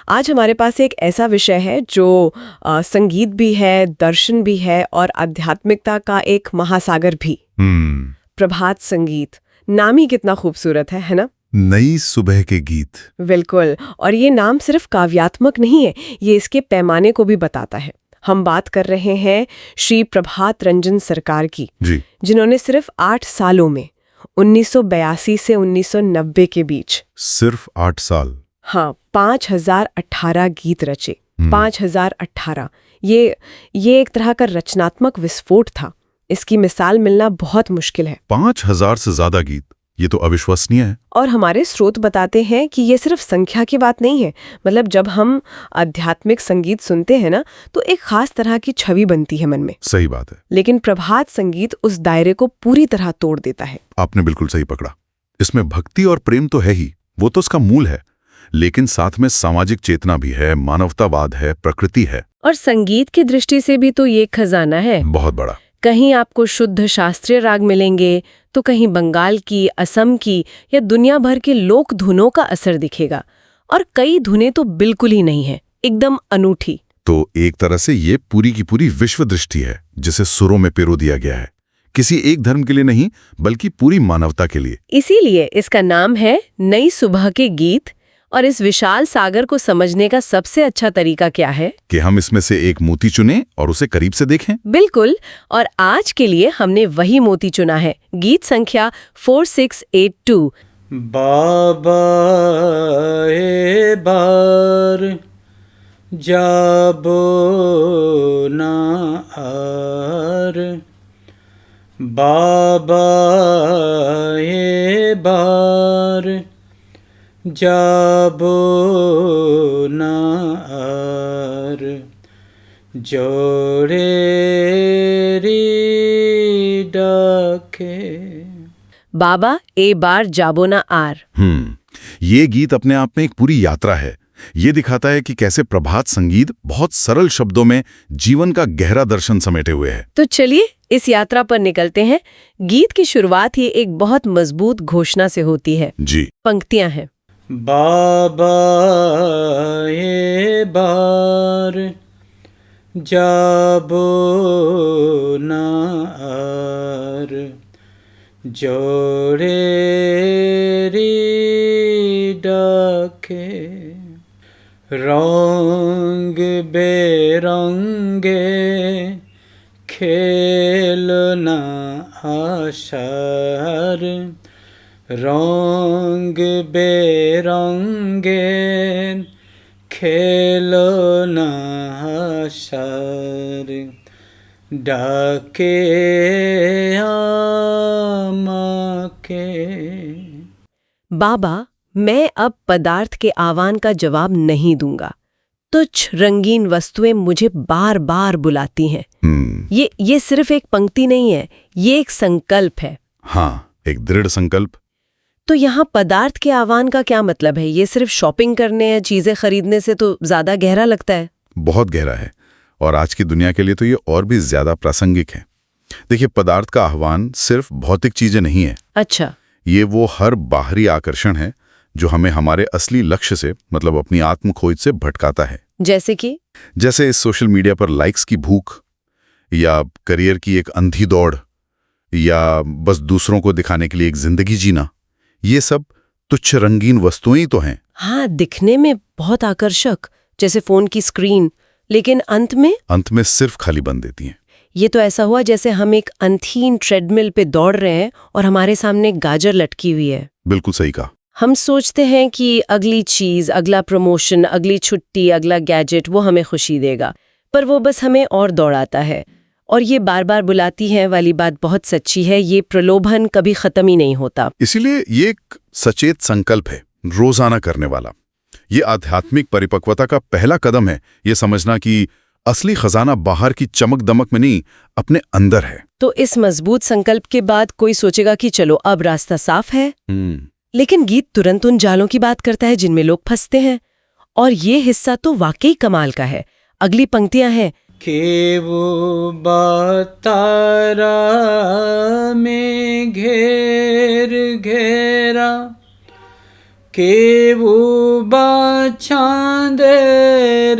आज हमारे पास एक ऐसा विषय है जो संगीत भी है, दर्शन भी है और आध्यात्मिकता का एक महासागर भी। प्रभात संगीत, नाम ही कितना खूबसूरत है ना? नई सुबह के गीत। बिल्कुल, और ये नाम सिर्फ काव्यात्मक नहीं है, ये इसके पैमाने को भी बताता है। हम बात कर रहे हैं श्री प्रभात रंजन सरकार की, जिन्होंने सिर्फ 8 सालों में 1982 से 1990 के बीच सिर्फ 8 साल, हाँ, 5018 गीत रचे। 5018, ये एक तरह का रचनात्मक विस्फोट था। इसकी मिसाल मिलना बहुत मुश्किल है। 5000 से ज्यादा गीत, ये तो अविश्वसनीय है। और हमारे स्रोत बताते हैं कि ये सिर्फ संख्या की बात नहीं है। मतलब जब हम आध्यात्मिक संगीत सुनते हैं ना, तो एक खास तरह की छवि बनती है मन में। सही बात है। लेकिन प्रभात संगीत उस दायरे को पूरी तरह तोड़ देता है। आपने बिल्कुल सही पकड़ा। इसमें भक्ति और प्रेम तो है ही, वो तो उसका मूल है, लेकिन साथ में सामाजिक चेतना भी है, मानवतावाद है, प्रकृति है। और संगीत की दृष्टि से भी तो ये खजाना है, बहुत बड़ा। कहीं आपको शुद्ध शास्त्रीय राग मिलेंगे, तो कहीं बंगाल की, असम की या दुनिया भर के लोक धुनों का असर दिखेगा। और कई धुनें तो बिल्कुल ही नहीं है, एकदम अनूठी। तो एक तरह से ये पूरी की पूरी विश्व दृष्टि है, जिसे सुरों में पिरो दिया गया है। किसी एक धर्म के लिए नहीं, बल्कि पूरी मानवता के लिए। इसीलिए इसका नाम है नई सुबह के गीत। और इस विशाल सागर को समझने का सबसे अच्छा तरीका क्या है कि हम इसमें से एक मोती चुनें और उसे करीब से देखें। बिल्कुल, और आज के लिए हमने वही मोती चुना है, गीत संख्या 4682। बाबा ए बार जाबो ना आर, बाबा ए बार जाबो ना आर, जोड़े री डाके। बाबा ए बार जाबो ना आर। ये गीत अपने आप में एक पूरी यात्रा है। ये दिखाता है कि कैसे प्रभात संगीत बहुत सरल शब्दों में जीवन का गहरा दर्शन समेटे हुए है। तो चलिए इस यात्रा पर निकलते हैं। गीत की शुरुआत ही एक बहुत मजबूत घोषणा से होती है। जी, पंक्तियां हैं। बाबा ए बार जाबो ना आर, जोड़े री डाके, रंग बेरंगे खेलना आशार, रंग बेरंगे खेलना आशार, डाके आमाके। बाबा, मैं अब पदार्थ के आह्वान का जवाब नहीं दूंगा। तुच्छ रंगीन वस्तुएं मुझे बार बार बुलाती हैं। ये सिर्फ एक पंक्ति नहीं है, ये एक संकल्प है। हाँ, एक दृढ़ संकल्प। तो यहाँ पदार्थ के आह्वान का क्या मतलब है? ये सिर्फ शॉपिंग करने या चीजें खरीदने से तो ज्यादा गहरा लगता है। बहुत गहरा है, और आज की दुनिया के लिए तो ये और भी ज्यादा प्रासंगिक है। देखिए, पदार्थ का आह्वान सिर्फ भौतिक चीजें नहीं है। अच्छा। ये वो हर बाहरी आकर्षण है जो हमें हमारे असली लक्ष्य से, मतलब अपनी आत्म खोज से भटकाता है। जैसे इस सोशल मीडिया पर लाइक्स की भूख, या करियर की एक अंधी दौड़, या बस दूसरों को दिखाने के लिए एक जिंदगी जीना। ये सब तुच्छ रंगीन वस्तुएं ही तो हैं। हाँ, दिखने में बहुत आकर्षक, जैसे फोन की स्क्रीन, लेकिन अंत में सिर्फ खाली बन देती हैं। ये तो ऐसा हुआ जैसे हम एक अंतहीन ट्रेडमिल पे दौड़ रहे हैं और हमारे सामने एक गाजर लटकी हुई है। बिल्कुल सही कहा। हम सोचते हैं कि अगली चीज, अगला प्रमोशन, अगली छुट्टी, अगला गैजेट वो हमें खुशी देगा, पर वो बस हमें और दौड़ाता है। और ये बार बार बुलाती है वाली बात बहुत सच्ची है। ये प्रलोभन कभी खत्म ही नहीं होता। इसीलिए ये एक सचेत संकल्प है, रोजाना करने वाला। ये आध्यात्मिक परिपक्वता का पहला कदम है, ये समझना कि असली खजाना बाहर की चमक दमक में नहीं, अपने अंदर है। तो इस मजबूत संकल्प के बाद कोई सोचेगा कि चलो अब रास्ता साफ है। लेकिन गीत तुरंत उन जालों की बात करता है जिनमें लोग फंसते हैं। और ये हिस्सा तो वाकई कमाल का है। अगली पंक्तियां हैं के वो बतारा में घेर घेरा, কেউ বা চাঁদের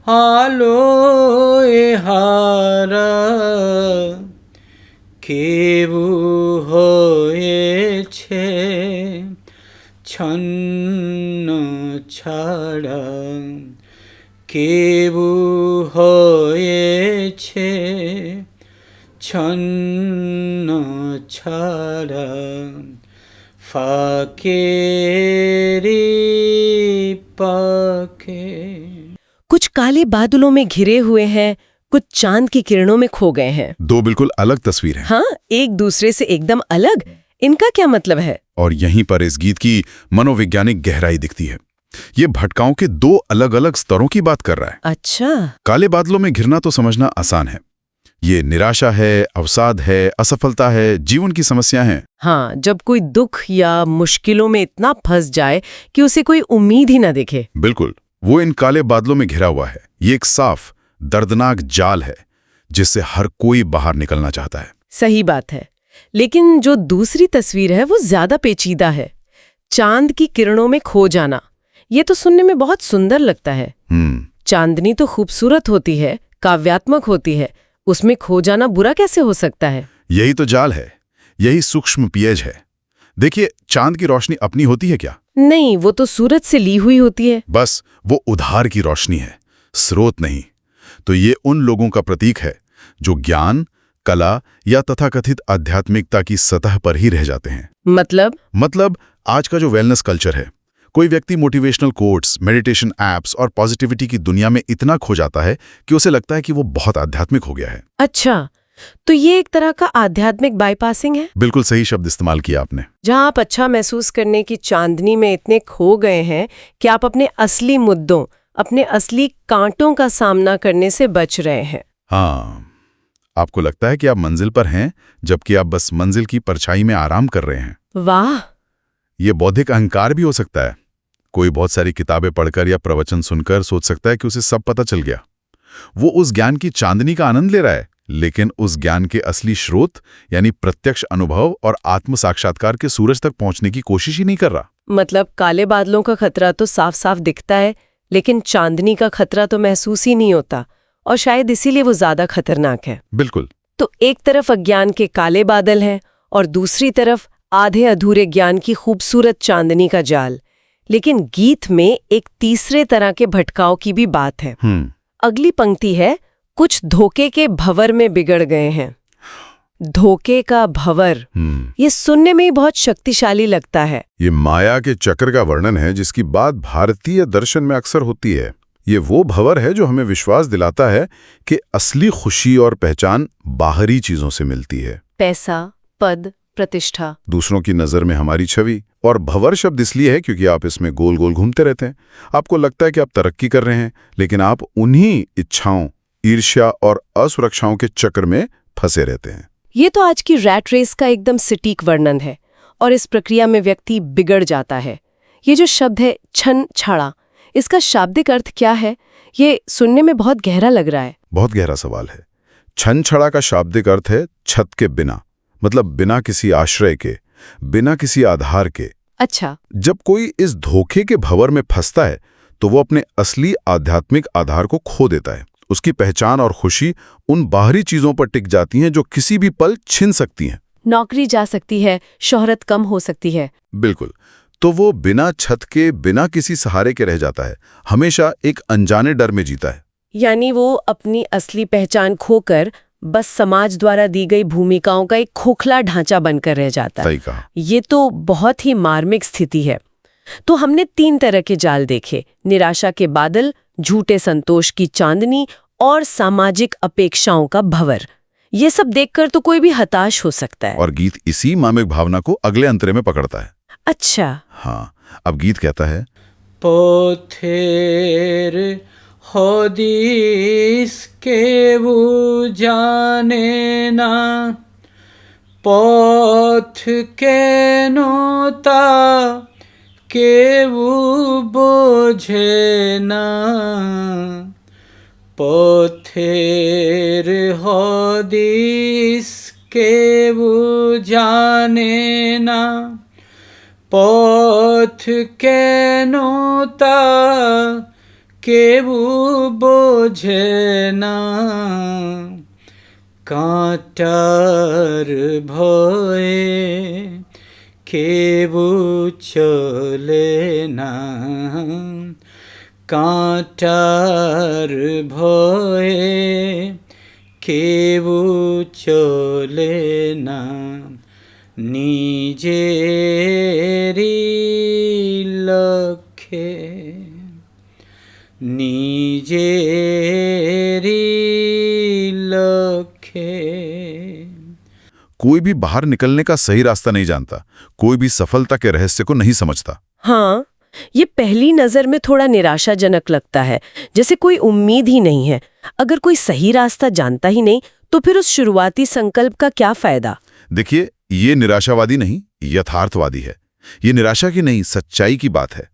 আলোয় হারা, কেউ হয়েছে ছন্ন ছাড়া, কেউ হয়েছে ছন্ন ছাড়া, ফাকেরি पाके। कुछ काले बादलों में घिरे हुए हैं, कुछ चांद की किरणों में खो गए हैं। दो बिल्कुल अलग तस्वीरें। हाँ, एक दूसरे से एकदम अलग। इनका क्या मतलब है? और यहीं पर इस गीत की मनोवैज्ञानिक गहराई दिखती है। ये भटकाओं के दो अलग अलग स्तरों की बात कर रहा है। अच्छा। काले बादलों में घिरना तो समझना आसान है। ये निराशा है, अवसाद है, असफलता है, जीवन की समस्या है। हाँ, जब कोई दुख या मुश्किलों में इतना फंस जाए कि उसे कोई उम्मीद ही ना दिखे। बिल्कुल, वो इन काले बादलों में घिरा हुआ है। ये एक साफ, दर्दनाक जाल है जिससे हर कोई बाहर निकलना चाहता है। सही बात है, लेकिन जो दूसरी तस्वीर है वो ज्यादा पेचीदा है। चांद की किरणों में खो जाना, ये तो सुनने में बहुत सुंदर लगता है। चांदनी तो खूबसूरत होती है, काव्यात्मक होती है, उसमें खो जाना बुरा कैसे हो सकता है? यही तो जाल है, यही सूक्ष्म पेच है। देखिए, चांद की रोशनी अपनी होती है क्या? नहीं, वो तो सूरज से ली हुई होती है। बस वो उधार की रोशनी है, स्रोत नहीं। तो ये उन लोगों का प्रतीक है जो ज्ञान, कला या तथाकथित आध्यात्मिकता की सतह पर ही रह जाते हैं। मतलब आज का जो वेलनेस कल्चर है, कोई व्यक्ति मोटिवेशनल कोट्स, मेडिटेशन एप्स और पॉजिटिविटी की दुनिया में इतना खो जाता है कि उसे लगता है कि वो बहुत आध्यात्मिक हो गया है। अच्छा, तो ये एक तरह का आध्यात्मिक बाईपासिंग है। बिल्कुल सही शब्द इस्तेमाल किया आपने। जहां आप अच्छा महसूस करने की चांदनी में इतने खो गए हैं कि आप अपने असली मुद्दों, अपने असली कांटों का सामना करने से बच रहे हैं। हाँ, आपको लगता है कि आप मंजिल पर हैं, जबकि आप बस मंजिल की परछाई में आराम कर रहे हैं। वाह! ये बौद्धिक अहंकार भी हो सकता है। कोई बहुत सारी किताबें पढ़कर या प्रवचन सुनकर सोच सकता है कि उसे सब पता चल गया। वो उस ज्ञान की चांदनी का आनंद ले रहा है, लेकिन उस ज्ञान के असली स्रोत यानी प्रत्यक्ष अनुभव और आत्म साक्षात्कार के सूरज तक पहुंचने की कोशिश ही नहीं कर रहा। मतलब काले बादलों का खतरा तो साफ साफ दिखता है, लेकिन चांदनी का खतरा तो महसूस ही नहीं होता, और शायद इसीलिए वो ज्यादा खतरनाक है। बिल्कुल। तो एक तरफ अज्ञान के काले बादल हैं और दूसरी तरफ आधे अधूरे ज्ञान की खूबसूरत चांदनी का जाल। लेकिन गीत में एक तीसरे तरह के भटकाव की भी बात है। अगली पंक्ति है, कुछ धोखे के भंवर में बिगड़ गए हैं। धोखे का भंवर, ये सुनने में ही बहुत शक्तिशाली लगता है। ये माया के चक्र का वर्णन है जिसकी बात भारतीय दर्शन में अक्सर होती है। ये वो भंवर है जो हमें विश्वास दिलाता है कि असली खुशी और पहचान बाहरी चीजों से मिलती है। पैसा, पद, प्रतिष्ठा, दूसरों की नजर में हमारी छवि। और भंवर शब्द इसलिए है क्योंकि आप इसमें गोल गोल घूमते रहते हैं। आपको लगता है कि आप तरक्की कर रहे हैं, लेकिन आप उन्हीं इच्छाओं, ईर्ष्या और असुरक्षाओं के चक्र में फंसे रहते हैं। ये तो आज की रैट रेस का एकदम सटीक वर्णन है, और इस प्रक्रिया में व्यक्ति बिगड़ जाता है। ये जो शब्द है छन छाड़ा, इसका शाब्दिक अर्थ क्या है? ये सुनने में बहुत गहरा लग रहा है। बहुत गहरा सवाल है। छन छड़ा का शाब्दिक अर्थ है छत के बिना, मतलब बिना किसी आश्रय के, बिना किसी आधार के। अच्छा। जब कोई इस धोखे के भंवर में फंसता है तो वो अपने असली आध्यात्मिक आधार को खो देता है। उसकी पहचान और खुशी उन बाहरी चीजों पर टिक जाती हैं जो किसी भी पल छिन सकती हैं। नौकरी जा सकती है, शोहरत कम हो सकती है। बिल्कुल। तो वो बिना छत के, बिना किसी सहारे के रह जाता है, हमेशा एक अनजाने डर में जीता है। यानी वो अपनी असली पहचान खोकर बस समाज द्वारा दी गई भूमिकाओं का एक खोखला ढांचा बनकर रह जाता है। सही कहा। ये तो बहुत ही मार्मिक स्थिति है। तो हमने 3 तरह के जाल देखे, निराशा के बादल, झूठे संतोष की चांदनी और सामाजिक अपेक्षाओं का भंवर। ये सब देखकर तो कोई भी हताश हो सकता है। और गीत इसी मार्मिक भावना को अगले अंतरे में पकड़ता है। अच्छा। हाँ, अब गीत कहता है, पथेर हदीस केवु जाने ना, पथ केनोता केवु बोझे ना, पथेर हदीस केवु जाने ना, পথ কেন তা কেউ বোঝে না, কাঁটার ভয়ে কেউ চলে না, কাঁটার ভয়ে কেউ চলে না, নিজেরই লক্ষ্যে, নিজেরই লক্ষ্যে। कोई भी बाहर निकलने का सही रास्ता नहीं जानता, कोई भी सफलता के रहस्य को नहीं समझता। हाँ, ये पहली नजर में थोड़ा निराशाजनक लगता है, जैसे कोई उम्मीद ही नहीं है। अगर कोई सही रास्ता जानता ही नहीं तो फिर उस शुरुआती संकल्प का क्या फायदा? देखिए, ये निराशावादी नहीं, यथार्थवादी है। ये निराशा की नहीं, सच्चाई की बात है।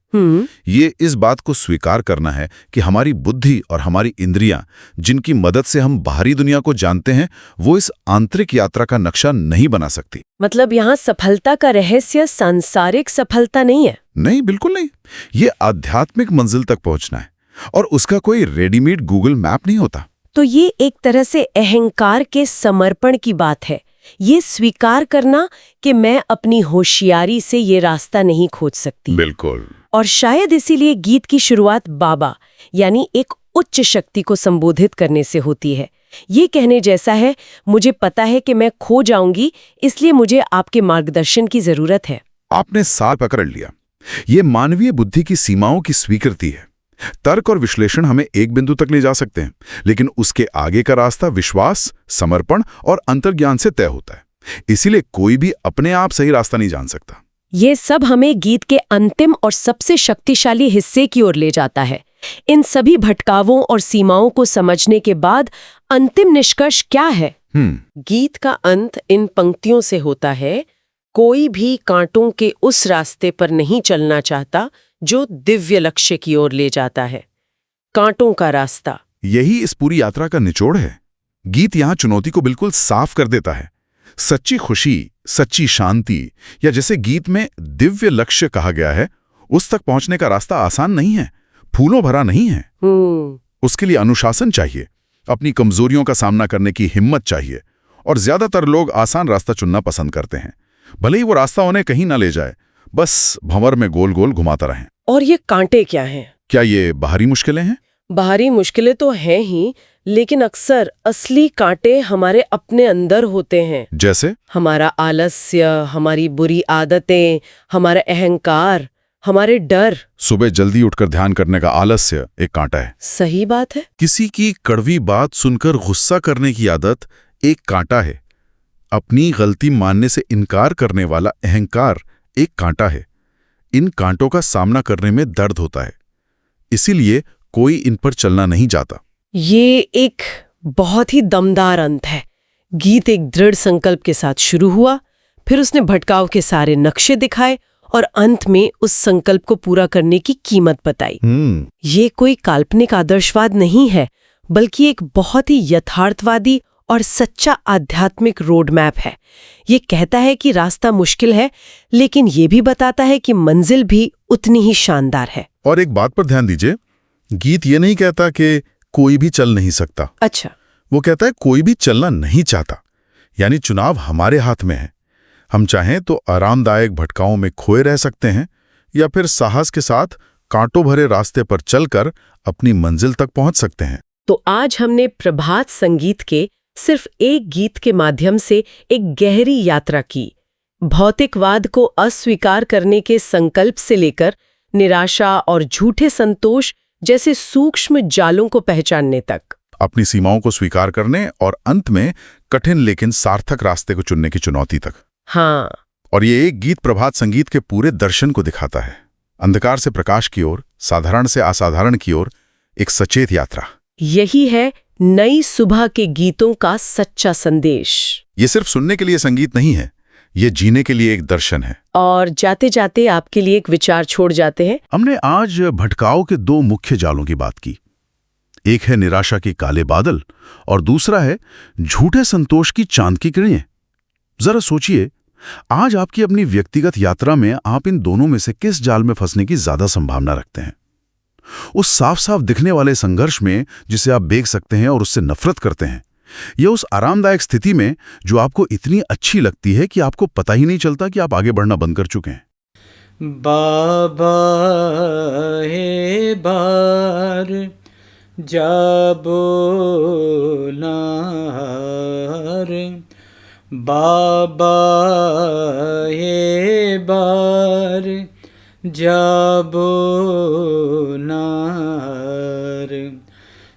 ये इस बात को स्वीकार करना है कि हमारी बुद्धि और हमारी इंद्रियां, जिनकी मदद से हम बाहरी दुनिया को जानते हैं, वो इस आंतरिक यात्रा का नक्शा नहीं बना सकती। मतलब यहाँ सफलता का रहस्य सांसारिक सफलता नहीं है? नहीं, बिल्कुल नहीं। ये आध्यात्मिक मंजिल तक पहुंचना है, और उसका कोई रेडीमेड गूगल मैप नहीं होता। तो ये एक तरह से अहंकार के समर्पण की बात है, ये स्वीकार करना कि मैं अपनी होशियारी से ये रास्ता नहीं खोज सकती। बिल्कुल। और शायद इसीलिए गीत की शुरुआत बाबा यानी एक उच्च शक्ति को संबोधित करने से होती है। ये कहने जैसा है, मुझे पता है कि मैं खो जाऊंगी, इसलिए मुझे आपके मार्गदर्शन की जरूरत है। आपने सार पकड़ लिया। ये मानवीय बुद्धि की सीमाओं की स्वीकृति है। तर्क और विश्लेषण हमें एक बिंदु तक ले जा सकते हैं, लेकिन उसके आगे का रास्ता विश्वास, समर्पण और अंतर्ज्ञान से तय होता है। इसीलिए कोई भी अपने आप सही रास्ता नहीं जान सकता। ये सब हमें गीत के अंतिम और सबसे शक्तिशाली हिस्से की ओर ले जाता है। इन सभी भटकावों और सीमाओं को समझने के बाद अंतिम निष्कर्ष क्या है? गीत का अंत इन पंक्तियों से होता है, कोई भी कांटों के उस रास्ते पर नहीं चलना चाहता जो दिव्य लक्ष्य की ओर ले जाता है। कांटों का रास्ता, यही इस पूरी यात्रा का निचोड़ है। गीत यहाँ चुनौती को बिल्कुल साफ कर देता है। सच्ची खुशी, सच्ची शांति, या जैसे गीत में दिव्य लक्ष्य कहा गया है, उस तक पहुंचने का रास्ता आसान नहीं है, फूलों भरा नहीं है। उसके लिए अनुशासन चाहिए, अपनी कमजोरियों का सामना करने की हिम्मत चाहिए, और ज्यादातर लोग आसान रास्ता चुनना पसंद करते हैं, भले ही वो रास्ता उन्हें कहीं ना ले जाए, बस भंवर में गोल गोल घुमाता रहें। और ये कांटे क्या हैं? क्या ये बाहरी मुश्किलें हैं? बाहरी मुश्किलें तो हैं ही, लेकिन अक्सर असली कांटे हमारे अपने अंदर होते हैं। जैसे हमारा आलस्य, हमारी बुरी आदतें, हमारा अहंकार, हमारे डर। सुबह जल्दी उठकर ध्यान करने का आलस्य एक कांटा है। सही बात है। किसी की कड़वी बात सुनकर गुस्सा करने की आदत एक कांटा है। अपनी गलती मानने से इनकार करने वाला अहंकार एक कांटा है। इन कांटों का सामना करने में दर्द होता है, इसीलिए कोई इन पर चलना नहीं चाहता। ये एक बहुत ही दमदार अंत है। गीत एक दृढ़ संकल्प के साथ शुरू हुआ, फिर उसने भटकाव के सारे नक्शे दिखाए और अंत में उस संकल्प को पूरा करने की कीमत बताई। ये कोई काल्पनिक आदर्शवाद नहीं है, बल्कि एक बहुत ही यथार्थवादी और सच्चा आध्यात्मिक रोड मैप है। ये कहता है कि रास्ता मुश्किल है, लेकिन ये भी बताता है कि मंजिल भी उतनी ही शानदार है। और एक बात पर ध्यान दीजिए, गीत ये नहीं कहता कि कोई भी चल नहीं सकता। अच्छा, वो कहता है कोई भी चलना नहीं चाहता। यानी चुनाव हमारे हाथ में है। हम चाहें तो आरामदायक भटकाओं में खोए रह सकते हैं, या फिर साहस के साथ कांटों भरे रास्ते पर चलकर अपनी मंजिल तक पहुंच सकते हैं। तो आज हमने प्रभात संगीत के सिर्फ एक गीत के माध्यम से एक गहरी यात्रा की, भौतिकवाद को अस्वीकार करने के संकल्प से लेकर निराशा और झूठे संतोष जैसे सूक्ष्म जालों को पहचानने तक, अपनी सीमाओं को स्वीकार करने और अंत में कठिन लेकिन सार्थक रास्ते को चुनने की चुनौती तक। हाँ, और ये एक गीत प्रभात संगीत के पूरे दर्शन को दिखाता है। अंधकार से प्रकाश की ओर, साधारण से असाधारण की ओर एक सचेत यात्रा। यही है नई सुबह के गीतों का सच्चा संदेश। ये सिर्फ सुनने के लिए संगीत नहीं है, ये जीने के लिए एक दर्शन है। और जाते जाते आपके लिए एक विचार छोड़ जाते हैं। हमने आज भटकाव के दो मुख्य जालों की बात की। एक है निराशा के काले बादल, और दूसरा है झूठे संतोष की चांद की किरणें। जरा सोचिए, आज आपकी अपनी व्यक्तिगत यात्रा में आप इन दोनों में से किस जाल में फंसने की ज्यादा संभावना रखते हैं? उस साफ साफ दिखने वाले संघर्ष में जिसे आप देख सकते हैं और उससे नफरत करते हैं, या उस आरामदायक स्थिति में जो आपको इतनी अच्छी लगती है कि आपको पता ही नहीं चलता कि आप आगे बढ़ना बंद कर चुके हैं? बाबा हे बार जाबो नार, बाबा हे बार जाबो नार,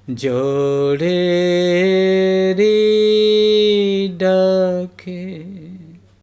जोड़े री डाके।